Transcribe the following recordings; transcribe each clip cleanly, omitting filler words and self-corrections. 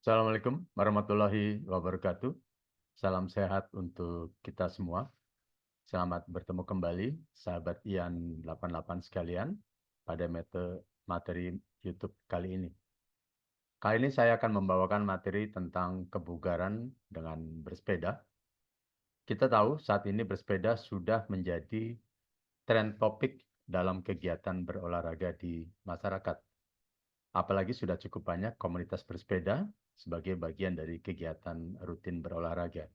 Assalamualaikum warahmatullahi wabarakatuh. Salam sehat untuk kita semua. Selamat bertemu kembali, sahabat Ian 88 sekalian, pada materi YouTube kali ini. Kali ini saya akan membawakan materi tentang kebugaran dengan bersepeda. Kita tahu saat ini bersepeda sudah menjadi tren topik dalam kegiatan berolahraga di masyarakat. Apalagi sudah cukup banyak komunitas bersepeda sebagai bagian dari kegiatan rutin berolahraga.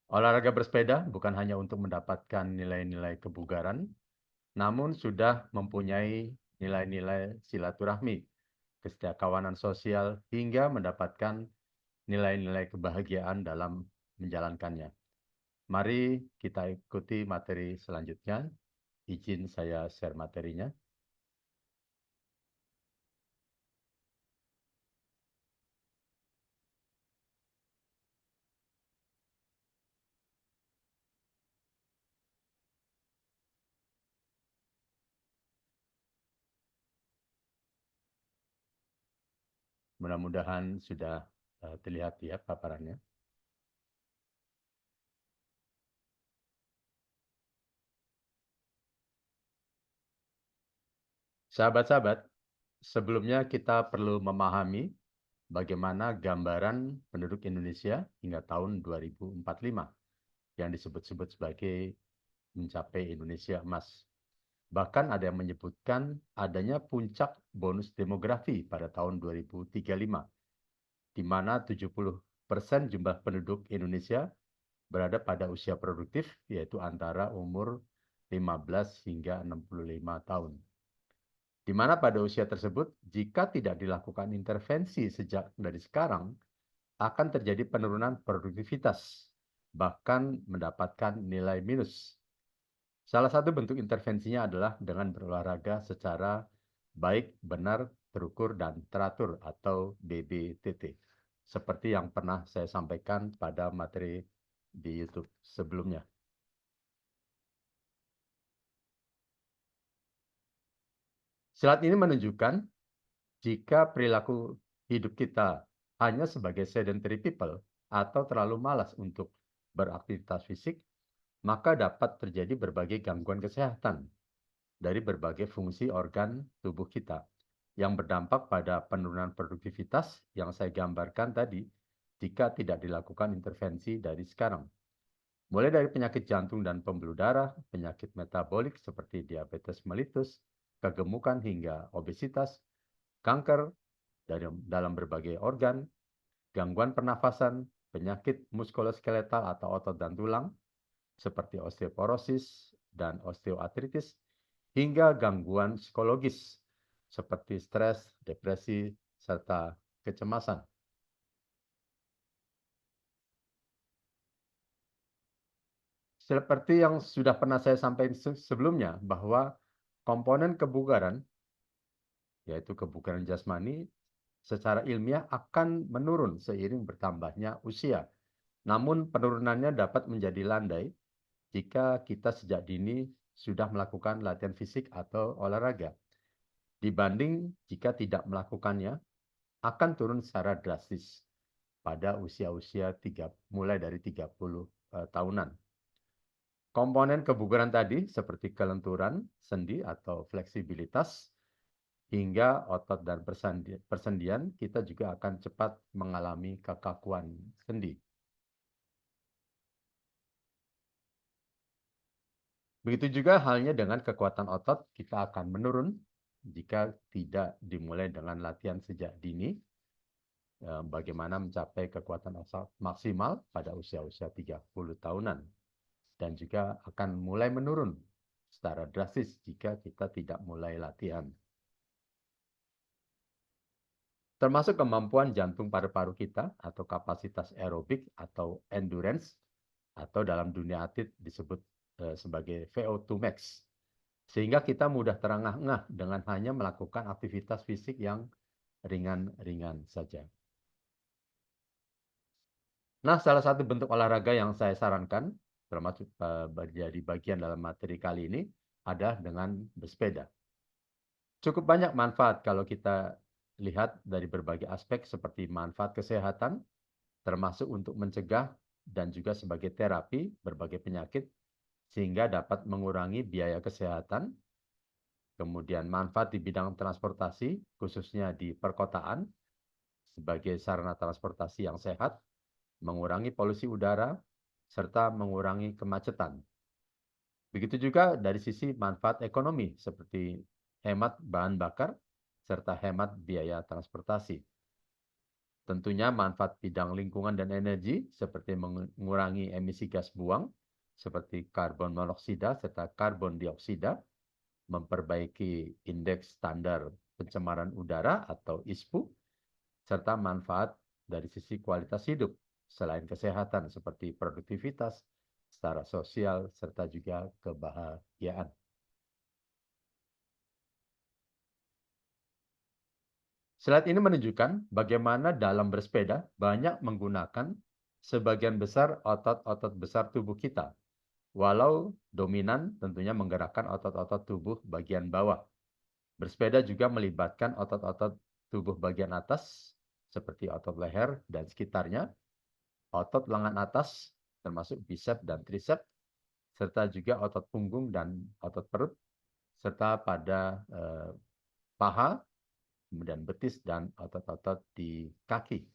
Olahraga bersepeda bukan hanya untuk mendapatkan nilai-nilai kebugaran, namun sudah mempunyai nilai-nilai silaturahmi, kesetiakawanan sosial, hingga mendapatkan nilai-nilai kebahagiaan dalam menjalankannya. Mari kita ikuti materi selanjutnya. Izin saya share materinya. Mudah-mudahan sudah terlihat ya paparannya. Sahabat-sahabat, sebelumnya kita perlu memahami bagaimana gambaran penduduk Indonesia hingga tahun 2045 yang disebut-sebut sebagai mencapai Indonesia emas. Bahkan ada yang menyebutkan adanya puncak bonus demografi pada tahun 2035, di mana 70% jumlah penduduk Indonesia berada pada usia produktif, yaitu antara umur 15 hingga 65 tahun. Di mana pada usia tersebut, jika tidak dilakukan intervensi sejak dari sekarang, akan terjadi penurunan produktivitas, bahkan mendapatkan nilai minus. Salah satu bentuk intervensinya adalah dengan berolahraga secara baik, benar, terukur, dan teratur atau BBTT. Seperti yang pernah saya sampaikan pada materi di YouTube sebelumnya. Slide ini menunjukkan jika perilaku hidup kita hanya sebagai sedentary people atau terlalu malas untuk beraktivitas fisik, maka dapat terjadi berbagai gangguan kesehatan dari berbagai fungsi organ tubuh kita yang berdampak pada penurunan produktivitas yang saya gambarkan tadi jika tidak dilakukan intervensi dari sekarang. Mulai dari penyakit jantung dan pembuluh darah, penyakit metabolik seperti diabetes mellitus, kegemukan hingga obesitas, kanker dalam berbagai organ, gangguan pernafasan, penyakit muskuloskeletal atau otot dan tulang, seperti osteoporosis dan osteoartritis, hingga gangguan psikologis, seperti stres, depresi, serta kecemasan. Seperti yang sudah pernah saya sampaikan sebelumnya, bahwa komponen kebugaran, yaitu kebugaran jasmani, secara ilmiah akan menurun seiring bertambahnya usia. Namun penurunannya dapat menjadi landai jika kita sejak dini sudah melakukan latihan fisik atau olahraga. Dibanding jika tidak melakukannya, akan turun secara drastis pada usia-usia mulai dari 30 tahunan. Komponen kebugaran tadi seperti kelenturan sendi atau fleksibilitas hingga otot dan persendian, kita juga akan cepat mengalami kekakuan sendi. Begitu juga halnya dengan kekuatan otot, kita akan menurun jika tidak dimulai dengan latihan sejak dini. Bagaimana mencapai kekuatan otot maksimal pada usia-usia 30 tahunan. Dan juga akan mulai menurun secara drastis jika kita tidak mulai latihan. Termasuk kemampuan jantung paru-paru kita atau kapasitas aerobik atau endurance, atau dalam dunia atlet disebut sebagai VO2 max. Sehingga kita mudah terengah-engah dengan hanya melakukan aktivitas fisik yang ringan-ringan saja. Nah, salah satu bentuk olahraga yang saya sarankan, termasuk menjadi bagian dalam materi kali ini, adalah dengan bersepeda. Cukup banyak manfaat kalau kita lihat dari berbagai aspek seperti manfaat kesehatan, termasuk untuk mencegah dan juga sebagai terapi berbagai penyakit, sehingga dapat mengurangi biaya kesehatan. Kemudian manfaat di bidang transportasi, khususnya di perkotaan, sebagai sarana transportasi yang sehat, mengurangi polusi udara, serta mengurangi kemacetan. Begitu juga dari sisi manfaat ekonomi, seperti hemat bahan bakar, serta hemat biaya transportasi. Tentunya manfaat bidang lingkungan dan energi, seperti mengurangi emisi gas buang, seperti karbon monoksida serta karbon dioksida, memperbaiki indeks standar pencemaran udara atau ISPU, serta manfaat dari sisi kualitas hidup, selain kesehatan seperti produktivitas, secara sosial, serta juga kebahagiaan. Slide ini menunjukkan bagaimana dalam bersepeda banyak menggunakan sebagian besar otot-otot besar tubuh kita, walau dominan tentunya menggerakkan otot-otot tubuh bagian bawah. Bersepeda juga melibatkan otot-otot tubuh bagian atas, seperti otot leher dan sekitarnya, otot lengan atas, termasuk bicep dan tricep, serta juga otot punggung dan otot perut, serta pada paha, kemudian betis, dan otot-otot di kaki.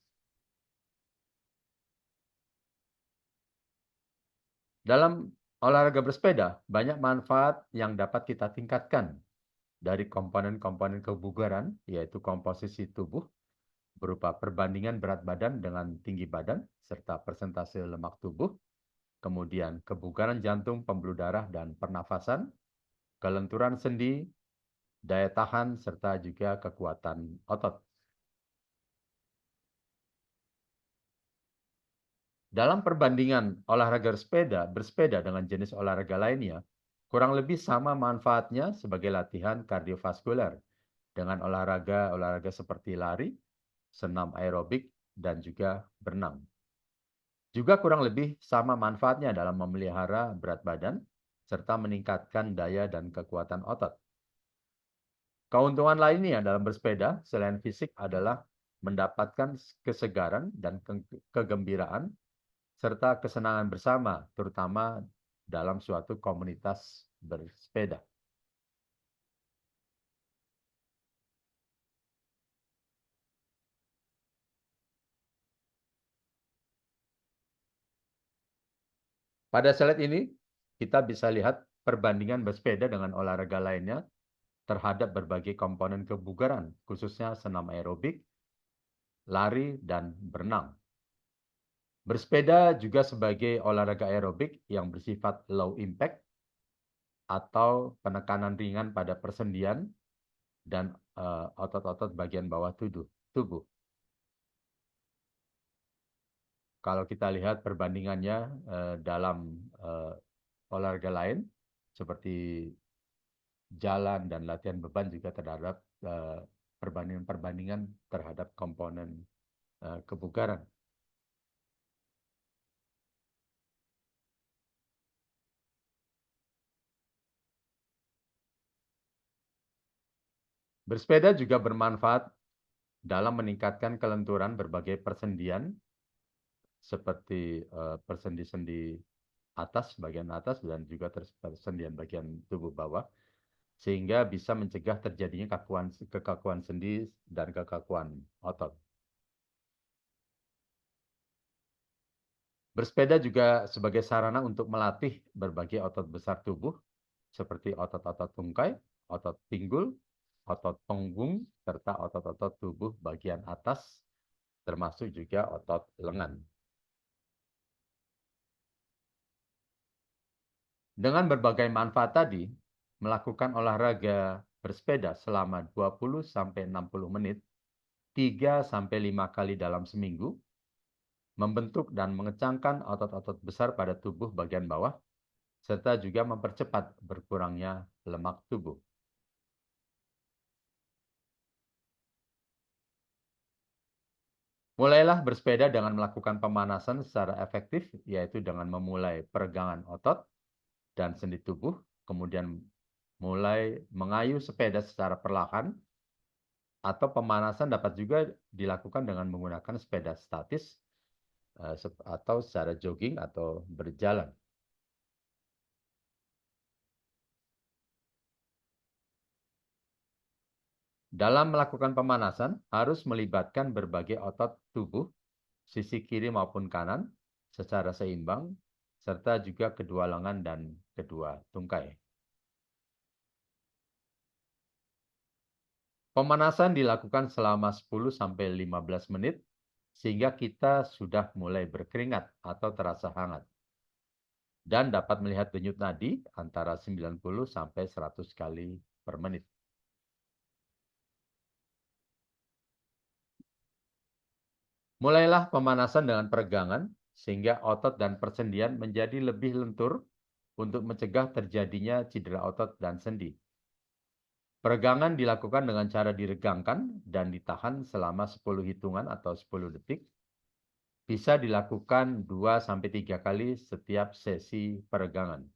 Dalam olahraga bersepeda, banyak manfaat yang dapat kita tingkatkan dari komponen-komponen kebugaran, yaitu komposisi tubuh, berupa perbandingan berat badan dengan tinggi badan, serta persentase lemak tubuh, kemudian kebugaran jantung, pembuluh darah, dan pernafasan, kelenturan sendi, daya tahan, serta juga kekuatan otot. Dalam perbandingan olahraga bersepeda dengan jenis olahraga lainnya, kurang lebih sama manfaatnya sebagai latihan kardiovaskuler dengan olahraga seperti lari, senam aerobik, dan juga berenang. Juga kurang lebih sama manfaatnya dalam memelihara berat badan, serta meningkatkan daya dan kekuatan otot. Keuntungan lainnya dalam bersepeda selain fisik adalah mendapatkan kesegaran dan kegembiraan, serta kesenangan bersama, terutama dalam suatu komunitas bersepeda. Pada slide ini, kita bisa lihat perbandingan bersepeda dengan olahraga lainnya terhadap berbagai komponen kebugaran, khususnya senam aerobik, lari, dan berenang. Bersepeda juga sebagai olahraga aerobik yang bersifat low impact atau penekanan ringan pada persendian dan otot-otot bagian bawah tubuh. Kalau kita lihat perbandingannya dalam olahraga lain, seperti jalan dan latihan beban juga terhadap perbandingan-perbandingan terhadap komponen kebugaran. Bersepeda juga bermanfaat dalam meningkatkan kelenturan berbagai persendian seperti persendi-sendi atas, bagian atas, dan juga persendian bagian tubuh bawah, sehingga bisa mencegah terjadinya kekakuan sendi dan kekakuan otot. Bersepeda juga sebagai sarana untuk melatih berbagai otot besar tubuh, seperti otot-otot tungkai, otot pinggul, otot punggung, serta otot-otot tubuh bagian atas, termasuk juga otot lengan. Dengan berbagai manfaat tadi, melakukan olahraga bersepeda selama 20-60 menit, 3-5 kali dalam seminggu, membentuk dan mengecangkan otot-otot besar pada tubuh bagian bawah, serta juga mempercepat berkurangnya lemak tubuh. Mulailah bersepeda dengan melakukan pemanasan secara efektif, yaitu dengan memulai peregangan otot dan sendi tubuh, kemudian mulai mengayuh sepeda secara perlahan, Atau pemanasan dapat juga dilakukan dengan menggunakan sepeda statis atau secara jogging atau berjalan. Dalam melakukan pemanasan harus melibatkan berbagai otot tubuh, sisi kiri maupun kanan, secara seimbang, serta juga kedua lengan dan kedua tungkai. Pemanasan dilakukan selama 10-15 menit, sehingga kita sudah mulai berkeringat atau terasa hangat. Dan dapat melihat denyut nadi antara 90-100 kali per menit. Mulailah pemanasan dengan peregangan, sehingga otot dan persendian menjadi lebih lentur untuk mencegah terjadinya cedera otot dan sendi. Peregangan dilakukan dengan cara diregangkan dan ditahan selama 10 hitungan atau 10 detik. Bisa dilakukan 2-3 kali setiap sesi peregangan.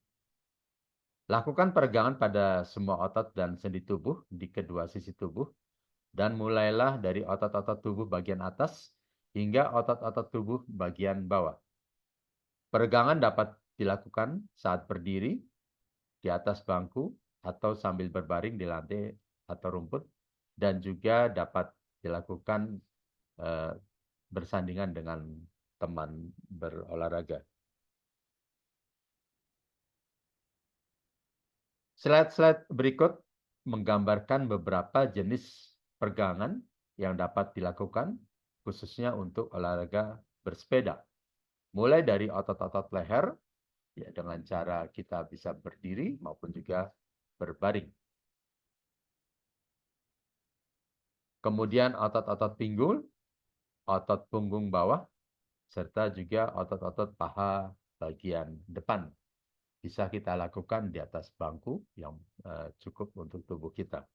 Lakukan peregangan pada semua otot dan sendi tubuh di kedua sisi tubuh, dan mulailah dari otot-otot tubuh bagian atas hingga otot-otot tubuh bagian bawah. Peregangan dapat dilakukan saat berdiri, di atas bangku, atau sambil berbaring di lantai atau rumput, dan juga dapat dilakukan bersandingan dengan teman berolahraga. Slide-slide berikut menggambarkan beberapa jenis peregangan yang dapat dilakukan, khususnya untuk olahraga bersepeda. Mulai dari otot-otot leher, ya dengan cara kita bisa berdiri maupun juga berbaring. Kemudian otot-otot pinggul, otot punggung bawah, serta juga otot-otot paha bagian depan. Bisa kita lakukan di atas bangku yang cukup untuk tubuh kita.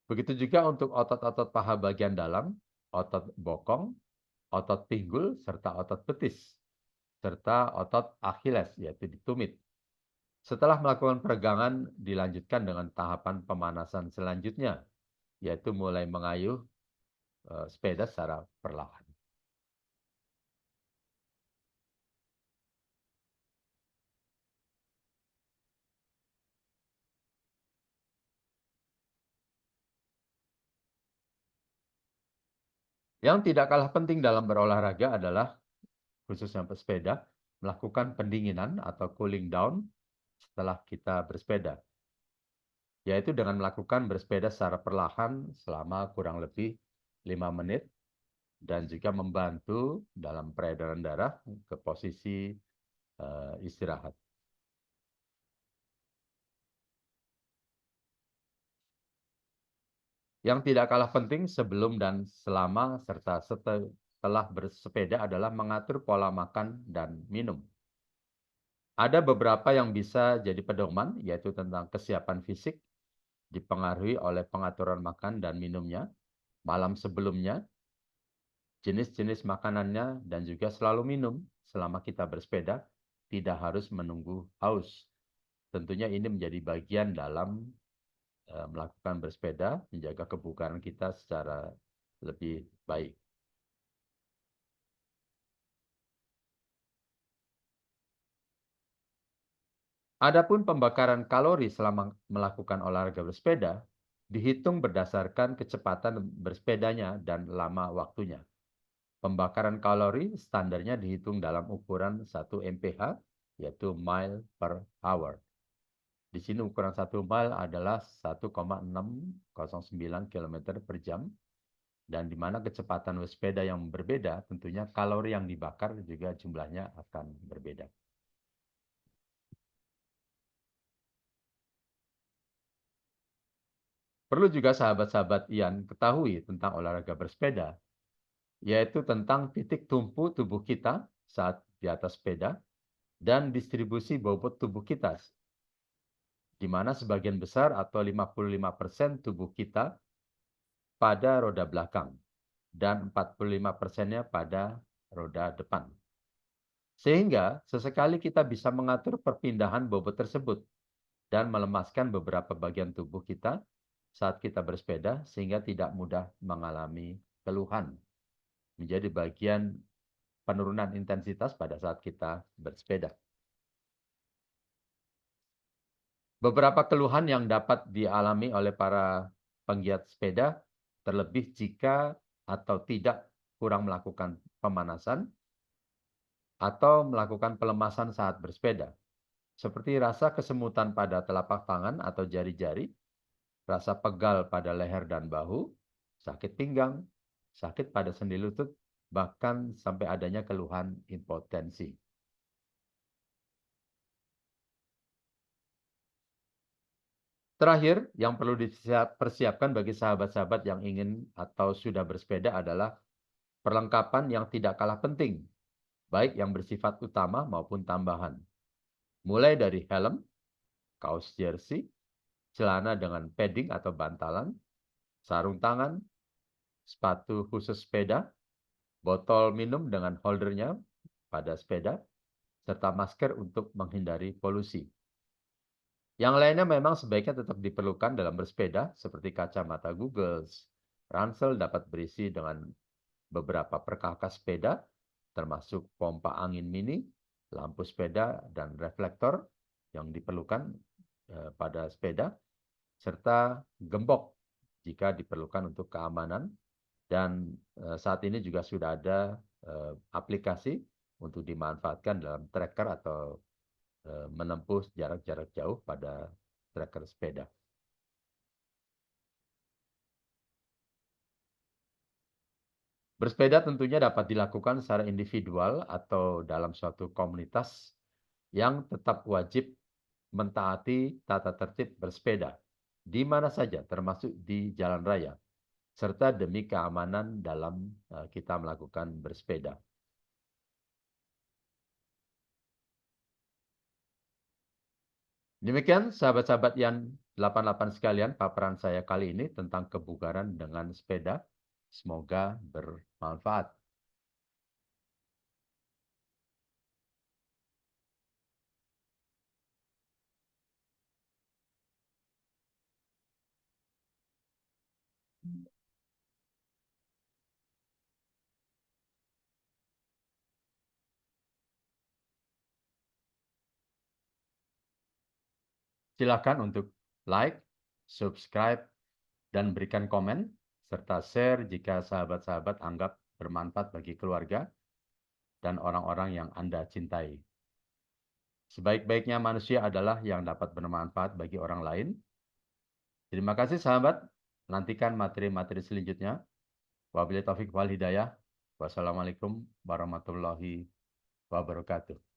Begitu juga untuk otot-otot paha bagian dalam, otot bokong, otot pinggul, serta otot betis, serta otot Achilles, yaitu di tumit. Setelah melakukan peregangan, dilanjutkan dengan tahapan pemanasan selanjutnya, yaitu mulai mengayuh sepeda secara perlahan. Yang tidak kalah penting dalam berolahraga adalah, khususnya pesepeda, melakukan pendinginan atau cooling down setelah kita bersepeda, yaitu dengan melakukan bersepeda secara perlahan selama kurang lebih 5 menit, dan juga membantu dalam peredaran darah ke posisi istirahat. Yang tidak kalah penting sebelum dan selama serta setelah bersepeda adalah mengatur pola makan dan minum. Ada beberapa yang bisa jadi pedoman, yaitu tentang kesiapan fisik, dipengaruhi oleh pengaturan makan dan minumnya, malam sebelumnya, jenis-jenis makanannya, dan juga selalu minum selama kita bersepeda, tidak harus menunggu haus. Tentunya ini menjadi bagian dalam melakukan bersepeda, menjaga kebugaran kita secara lebih baik. Adapun pembakaran kalori selama melakukan olahraga bersepeda dihitung berdasarkan kecepatan bersepedanya dan lama waktunya. Pembakaran kalori standarnya dihitung dalam ukuran 1 mph, yaitu mile per hour. Di sini ukuran 1 mile adalah 1,609 km per jam, dan di mana kecepatan bersepeda yang berbeda, tentunya kalori yang dibakar juga jumlahnya akan berbeda. Perlu juga sahabat-sahabat Ian ketahui tentang olahraga bersepeda, yaitu tentang titik tumpu tubuh kita saat di atas sepeda dan distribusi bobot tubuh kita, di mana sebagian besar atau 55% tubuh kita pada roda belakang dan 45%-nya pada roda depan. Sehingga sesekali kita bisa mengatur perpindahan bobot tersebut dan melemaskan beberapa bagian tubuh kita saat kita bersepeda sehingga tidak mudah mengalami keluhan. Menjadi bagian penurunan intensitas pada saat kita bersepeda. Beberapa keluhan yang dapat dialami oleh para penggiat sepeda, terlebih jika atau tidak kurang melakukan pemanasan atau melakukan pelemasan saat bersepeda, seperti rasa kesemutan pada telapak tangan atau jari-jari, rasa pegal pada leher dan bahu, sakit pinggang, sakit pada sendi lutut, bahkan sampai adanya keluhan impotensi. Terakhir, yang perlu dipersiapkan bagi sahabat-sahabat yang ingin atau sudah bersepeda adalah perlengkapan yang tidak kalah penting, baik yang bersifat utama maupun tambahan. Mulai dari helm, kaos jersey, celana dengan padding atau bantalan, sarung tangan, sepatu khusus sepeda, botol minum dengan holdernya pada sepeda, serta masker untuk menghindari polusi. Yang lainnya memang sebaiknya tetap diperlukan dalam bersepeda, seperti kacamata goggles. Ransel dapat berisi dengan beberapa perkakas sepeda, termasuk pompa angin mini, lampu sepeda, dan reflektor yang diperlukan pada sepeda, serta gembok jika diperlukan untuk keamanan. Dan saat ini juga sudah ada aplikasi untuk dimanfaatkan dalam tracker atau menempuh jarak-jarak jauh pada tracker sepeda. Bersepeda tentunya dapat dilakukan secara individual atau dalam suatu komunitas yang tetap wajib mentaati tata tertib bersepeda di mana saja, termasuk di jalan raya, serta demi keamanan dalam kita melakukan bersepeda. Demikian sahabat-sahabat yang 88 sekalian, paparan saya kali ini tentang kebugaran dengan sepeda. Semoga bermanfaat. Silakan untuk like, subscribe, dan berikan komen, serta share jika sahabat-sahabat anggap bermanfaat bagi keluarga dan orang-orang yang Anda cintai. Sebaik-baiknya manusia adalah yang dapat bermanfaat bagi orang lain. Terima kasih sahabat. Nantikan materi-materi selanjutnya. Wabillahi taufiq wal hidayah. Wassalamualaikum warahmatullahi wabarakatuh.